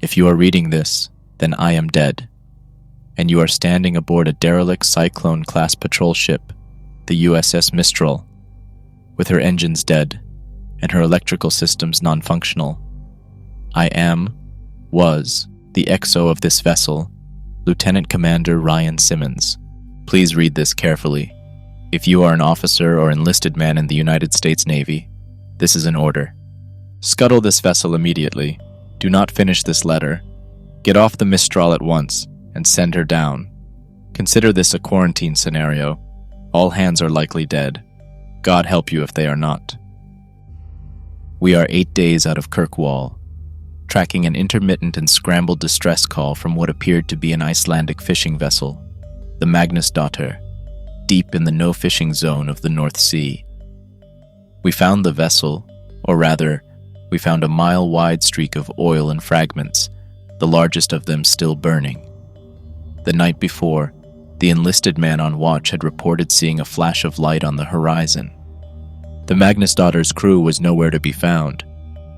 If you are reading this, then I am dead, and you are standing aboard a derelict Cyclone-class patrol ship, the USS Mistral, with her engines dead and her electrical systems non-functional. I was the XO of this vessel, Lieutenant Commander Ryan Simmons. Please read this carefully. If you are an officer or enlisted man in the United States Navy, this is an order. Scuttle this vessel immediately. Do not finish this letter. Get off the Mistral at once and send her down. Consider this a quarantine scenario. All hands are likely dead. God help you if they are not. We are 8 days out of Kirkwall, tracking an intermittent and scrambled distress call from what appeared to be an Icelandic fishing vessel, the Magnusdotter, deep in the no-fishing zone of the North Sea. We found the vessel, or rather, we found a mile-wide streak of oil and fragments, the largest of them still burning. The night before, the enlisted man on watch had reported seeing a flash of light on the horizon. The Magnusdotter's crew was nowhere to be found,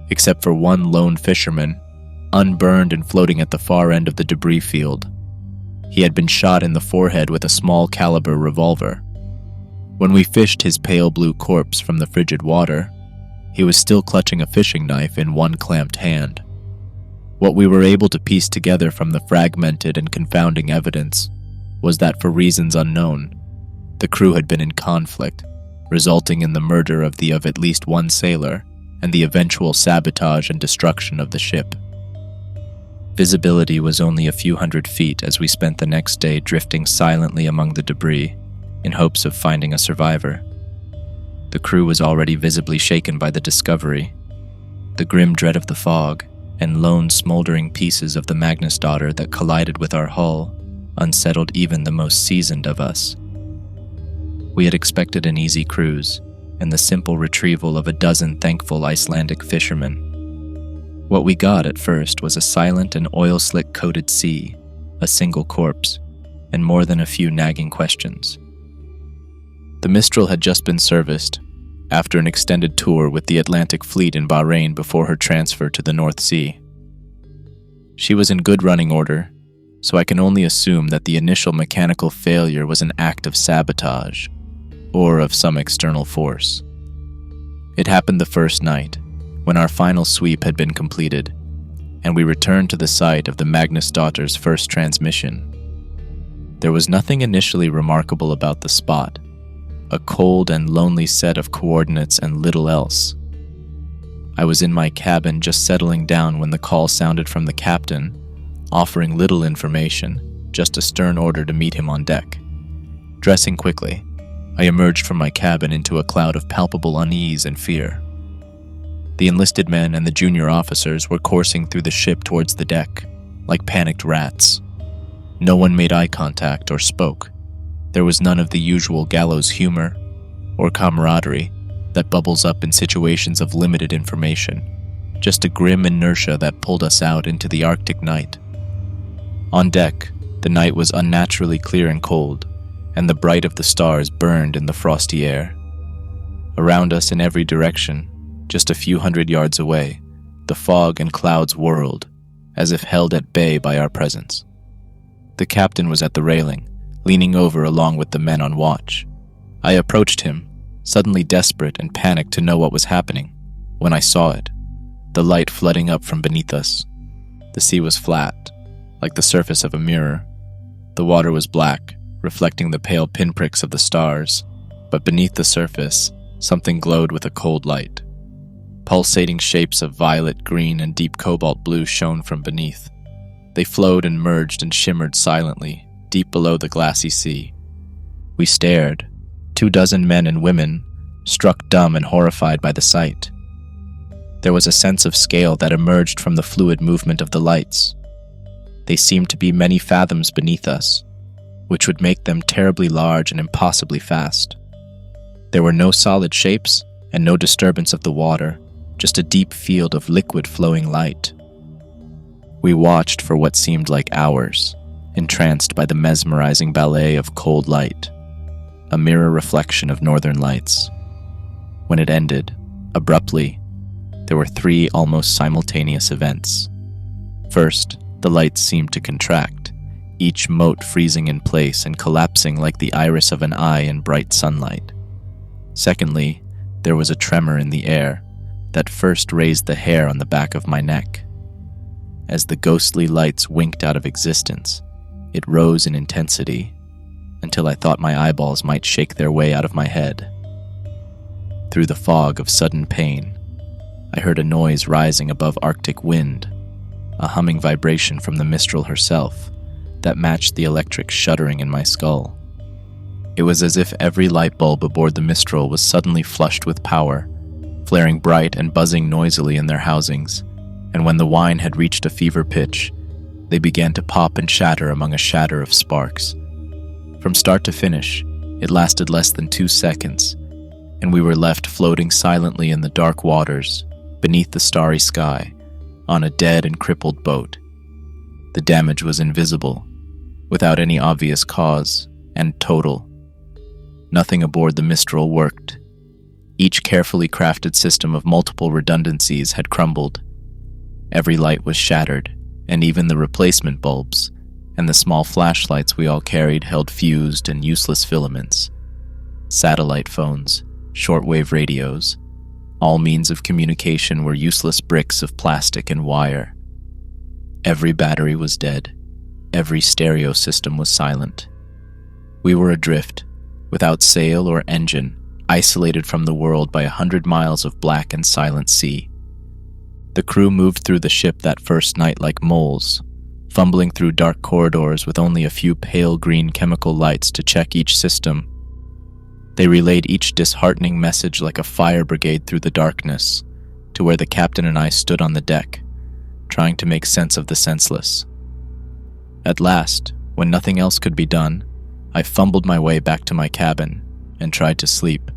except for one lone fisherman, unburned and floating at the far end of the debris field. He had been shot in the forehead with a small-caliber revolver. When we fished his pale blue corpse from the frigid water, he was still clutching a fishing knife in one clamped hand. What we were able to piece together from the fragmented and confounding evidence was that for reasons unknown, the crew had been in conflict, resulting in the murder of at least one sailor and the eventual sabotage and destruction of the ship. Visibility was only a few hundred feet as we spent the next day drifting silently among the debris in hopes of finding a survivor. The crew was already visibly shaken by the discovery. The grim dread of the fog and lone smoldering pieces of the Magnusdotter that collided with our hull unsettled even the most seasoned of us. We had expected an easy cruise and the simple retrieval of a dozen thankful Icelandic fishermen. What we got at first was a silent and oil-slick-coated sea, a single corpse, and more than a few nagging questions. The Mistral had just been serviced, after an extended tour with the Atlantic Fleet in Bahrain before her transfer to the North Sea. She was in good running order, so I can only assume that the initial mechanical failure was an act of sabotage, or of some external force. It happened the first night, when our final sweep had been completed, and we returned to the site of the Magnusdotter's first transmission. There was nothing initially remarkable about the spot, a cold and lonely set of coordinates and little else. I was in my cabin just settling down when the call sounded from the captain, offering little information, just a stern order to meet him on deck. Dressing quickly, I emerged from my cabin into a cloud of palpable unease and fear. The enlisted men and the junior officers were coursing through the ship towards the deck, like panicked rats. No one made eye contact or spoke. There was none of the usual gallows humor or camaraderie that bubbles up in situations of limited information, just a grim inertia that pulled us out into the Arctic night. On deck, the night was unnaturally clear and cold, and the bright of the stars burned in the frosty air. Around us in every direction, just a few hundred yards away, the fog and clouds whirled, as if held at bay by our presence. The captain was at the railing, leaning over along with the men on watch. I approached him, suddenly desperate and panicked to know what was happening, when I saw it, the light flooding up from beneath us. The sea was flat, like the surface of a mirror. The water was black, reflecting the pale pinpricks of the stars, but beneath the surface, something glowed with a cold light. Pulsating shapes of violet, green, and deep cobalt blue shone from beneath. They flowed and merged and shimmered silently, deep below the glassy sea. We stared, 24 men and women, struck dumb and horrified by the sight. There was a sense of scale that emerged from the fluid movement of the lights. They seemed to be many fathoms beneath us, which would make them terribly large and impossibly fast. There were no solid shapes and no disturbance of the water, just a deep field of liquid flowing light. We watched for what seemed like hours, entranced by the mesmerizing ballet of cold light, a mirror reflection of northern lights. When it ended, abruptly, there were 3 almost simultaneous events. First, the lights seemed to contract, each mote freezing in place and collapsing like the iris of an eye in bright sunlight. Secondly, there was a tremor in the air that first raised the hair on the back of my neck. As the ghostly lights winked out of existence, it rose in intensity until I thought my eyeballs might shake their way out of my head. Through the fog of sudden pain, I heard a noise rising above Arctic wind, a humming vibration from the Mistral herself that matched the electric shuddering in my skull. It was as if every light bulb aboard the Mistral was suddenly flushed with power, flaring bright and buzzing noisily in their housings, and when the wine had reached a fever pitch, they began to pop and shatter among a shatter of sparks. From start to finish, it lasted less than 2 seconds, and we were left floating silently in the dark waters, beneath the starry sky, on a dead and crippled boat. The damage was invisible, without any obvious cause, and total. Nothing aboard the Mistral worked. Each carefully crafted system of multiple redundancies had crumbled. Every light was shattered, and even the replacement bulbs and the small flashlights we all carried held fused and useless filaments. Satellite phones, shortwave radios, all means of communication were useless bricks of plastic and wire. Every battery was dead. Every stereo system was silent. We were adrift, without sail or engine, isolated from the world by 100 miles of black and silent sea. The crew moved through the ship that first night like moles, fumbling through dark corridors with only a few pale green chemical lights to check each system. They relayed each disheartening message like a fire brigade through the darkness, to where the captain and I stood on the deck, trying to make sense of the senseless. At last, when nothing else could be done, I fumbled my way back to my cabin and tried to sleep,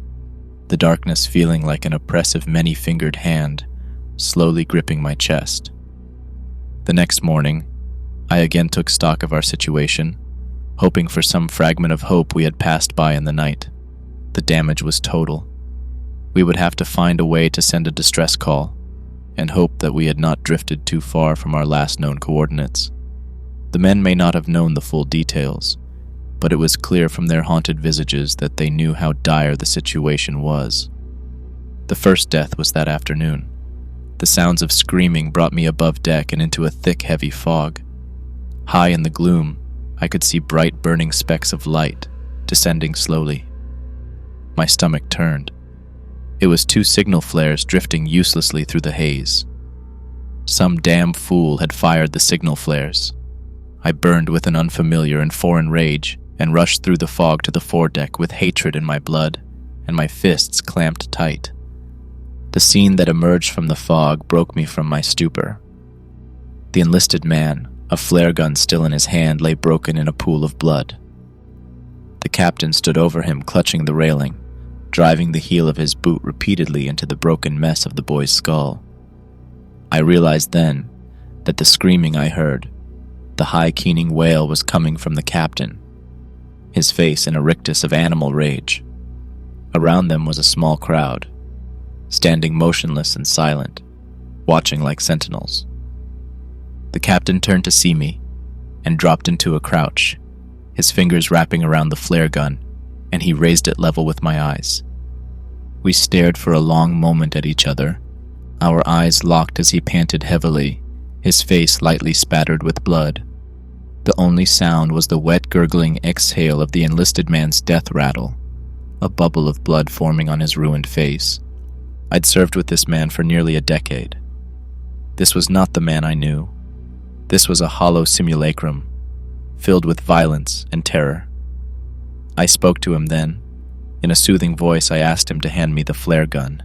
the darkness feeling like an oppressive many-fingered hand, slowly gripping my chest. The next morning, I again took stock of our situation, hoping for some fragment of hope we had passed by in the night. The damage was total. We would have to find a way to send a distress call, and hope that we had not drifted too far from our last known coordinates. The men may not have known the full details, but it was clear from their haunted visages that they knew how dire the situation was. The first death was that afternoon. The sounds of screaming brought me above deck and into a thick, heavy fog. High in the gloom, I could see bright, burning specks of light, descending slowly. My stomach turned. It was 2 signal flares drifting uselessly through the haze. Some damn fool had fired the signal flares. I burned with an unfamiliar and foreign rage and rushed through the fog to the foredeck with hatred in my blood and my fists clamped tight. The scene that emerged from the fog broke me from my stupor. The enlisted man, a flare gun still in his hand, lay broken in a pool of blood. The captain stood over him, clutching the railing, driving the heel of his boot repeatedly into the broken mess of the boy's skull. I realized then that the screaming I heard, the high keening wail, was coming from the captain, his face in a rictus of animal rage. Around them was a small crowd, standing motionless and silent, watching like sentinels. The captain turned to see me and dropped into a crouch, his fingers wrapping around the flare gun, and he raised it level with my eyes. We stared for a long moment at each other, our eyes locked as he panted heavily, his face lightly spattered with blood. The only sound was the wet, gurgling exhale of the enlisted man's death rattle, a bubble of blood forming on his ruined face. I'd served with this man for nearly a decade. This was not the man I knew. This was a hollow simulacrum, filled with violence and terror. I spoke to him then. In a soothing voice, I asked him to hand me the flare gun.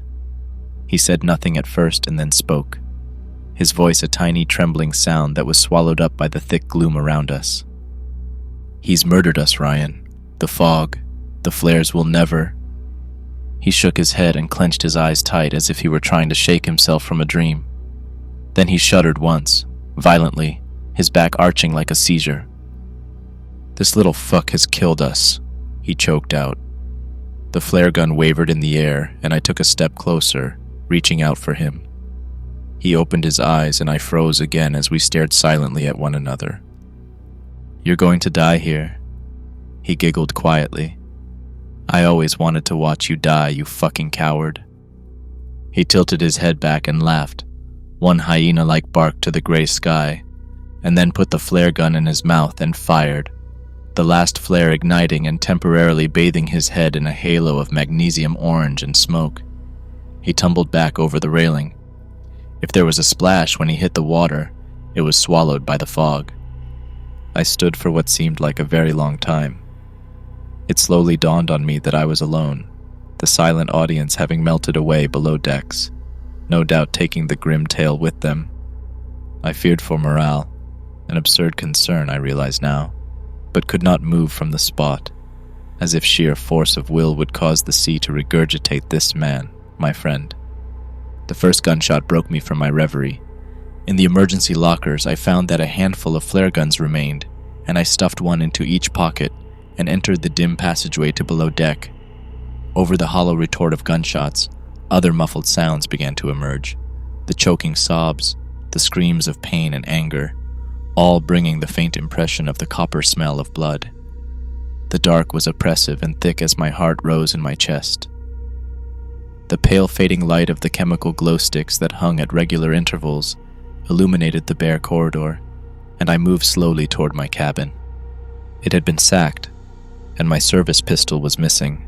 He said nothing at first and then spoke, his voice a tiny trembling sound that was swallowed up by the thick gloom around us. "He's murdered us, Ryan. The fog, the flares will never..." He shook his head and clenched his eyes tight as if he were trying to shake himself from a dream. Then he shuddered once, violently, his back arching like a seizure. "This little fuck has killed us," he choked out. The flare gun wavered in the air, and I took a step closer, reaching out for him. He opened his eyes and I froze again as we stared silently at one another. "You're going to die here," he giggled quietly. "I always wanted to watch you die, you fucking coward." He tilted his head back and laughed, one hyena-like bark to the gray sky, and then put the flare gun in his mouth and fired, the last flare igniting and temporarily bathing his head in a halo of magnesium orange and smoke. He tumbled back over the railing. If there was a splash when he hit the water, it was swallowed by the fog. I stood for what seemed like a very long time. It slowly dawned on me that I was alone, the silent audience having melted away below decks, no doubt taking the grim tale with them. I feared for morale, an absurd concern I realize now, but could not move from the spot, as if sheer force of will would cause the sea to regurgitate this man, my friend. The first gunshot broke me from my reverie. In the emergency lockers, I found that a handful of flare guns remained, and I stuffed one into each pocket and entered the dim passageway to below deck. Over the hollow retort of gunshots, other muffled sounds began to emerge, the choking sobs, the screams of pain and anger, all bringing the faint impression of the copper smell of blood. The dark was oppressive and thick as my heart rose in my chest. The pale fading light of the chemical glow sticks that hung at regular intervals illuminated the bare corridor, and I moved slowly toward my cabin. It had been sacked, and my service pistol was missing.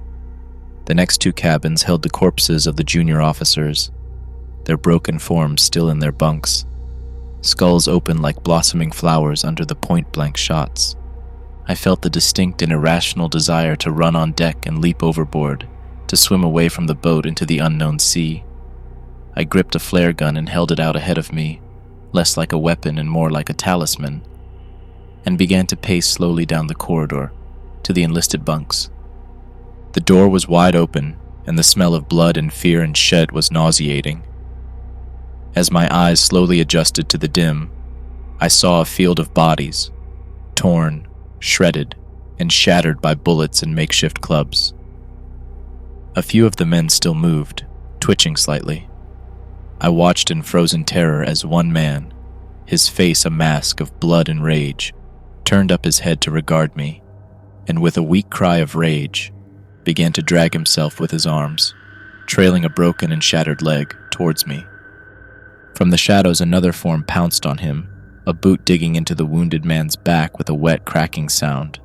The next two cabins held the corpses of the junior officers, their broken forms still in their bunks, skulls open like blossoming flowers under the point-blank shots. I felt the distinct and irrational desire to run on deck and leap overboard, to swim away from the boat into the unknown sea. I gripped a flare gun and held it out ahead of me, less like a weapon and more like a talisman, and began to pace slowly down the corridor to the enlisted bunks. The door was wide open, and the smell of blood and fear and shed was nauseating. As my eyes slowly adjusted to the dim, I saw a field of bodies, torn, shredded, and shattered by bullets and makeshift clubs. A few of the men still moved, twitching slightly. I watched in frozen terror as one man, his face a mask of blood and rage, turned up his head to regard me, and with a weak cry of rage, began to drag himself with his arms, trailing a broken and shattered leg, towards me. From the shadows another form pounced on him, a boot digging into the wounded man's back with a wet cracking sound.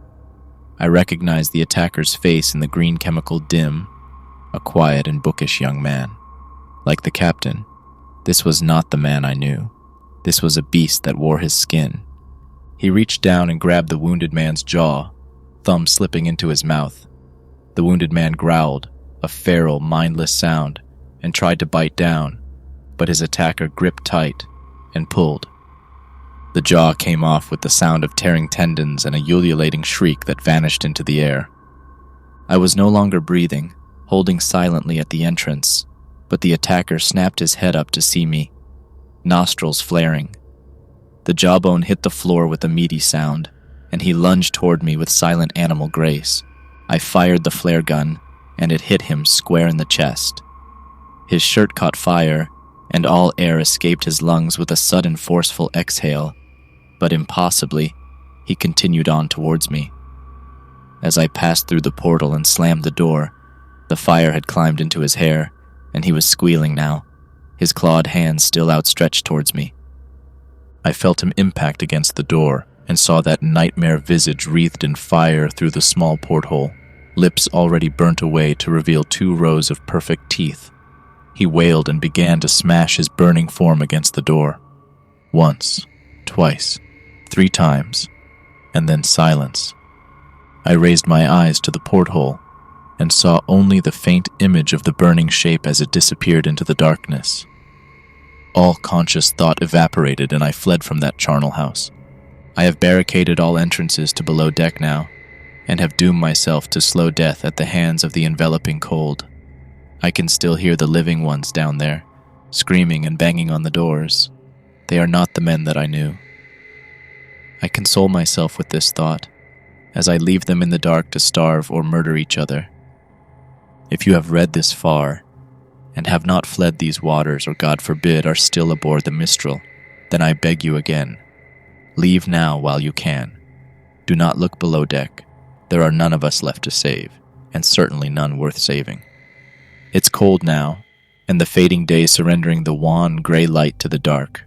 I recognized the attacker's face in the green chemical dim, a quiet and bookish young man. Like the captain, this was not the man I knew. This was a beast that wore his skin. He reached down and grabbed the wounded man's jaw, thumb slipping into his mouth. The wounded man growled, a feral, mindless sound, and tried to bite down, but his attacker gripped tight and pulled. The jaw came off with the sound of tearing tendons and a ululating shriek that vanished into the air. I was no longer breathing, holding silently at the entrance, but the attacker snapped his head up to see me, nostrils flaring. The jawbone hit the floor with a meaty sound, and he lunged toward me with silent animal grace. I fired the flare gun, and it hit him square in the chest. His shirt caught fire, and all air escaped his lungs with a sudden forceful exhale, but impossibly, he continued on towards me. As I passed through the portal and slammed the door, the fire had climbed into his hair, and he was squealing now, his clawed hands still outstretched towards me. I felt him impact against the door and saw that nightmare visage wreathed in fire through the small porthole, lips already burnt away to reveal 2 rows of perfect teeth. He wailed and began to smash his burning form against the door. Once, twice, 3 times, and then silence. I raised my eyes to the porthole and saw only the faint image of the burning shape as it disappeared into the darkness. All conscious thought evaporated, and I fled from that charnel house. I have barricaded all entrances to below deck now, and have doomed myself to slow death at the hands of the enveloping cold. I can still hear the living ones down there, screaming and banging on the doors. They are not the men that I knew. I console myself with this thought, as I leave them in the dark to starve or murder each other. If you have read this far, and have not fled these waters, or God forbid, are still aboard the Mistral, then I beg you again, leave now while you can. Do not look below deck. There are none of us left to save, and certainly none worth saving. It's cold now, and the fading day surrendering the wan, gray light to the dark.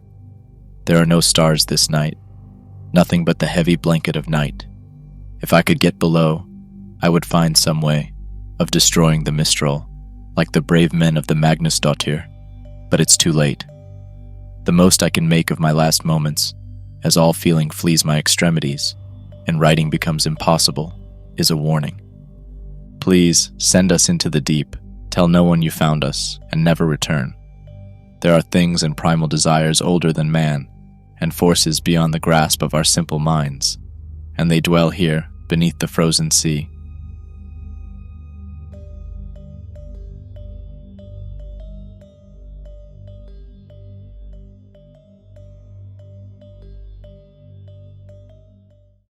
There are no stars this night, nothing but the heavy blanket of night. If I could get below, I would find some way of destroying the Mistral, like the brave men of the Magnusdottir, but it's too late. The most I can make of my last moments, as all feeling flees my extremities, and writing becomes impossible, is a warning. Please send us into the deep, tell no one you found us, and never return. There are things and primal desires older than man, and forces beyond the grasp of our simple minds, and they dwell here, beneath the frozen sea,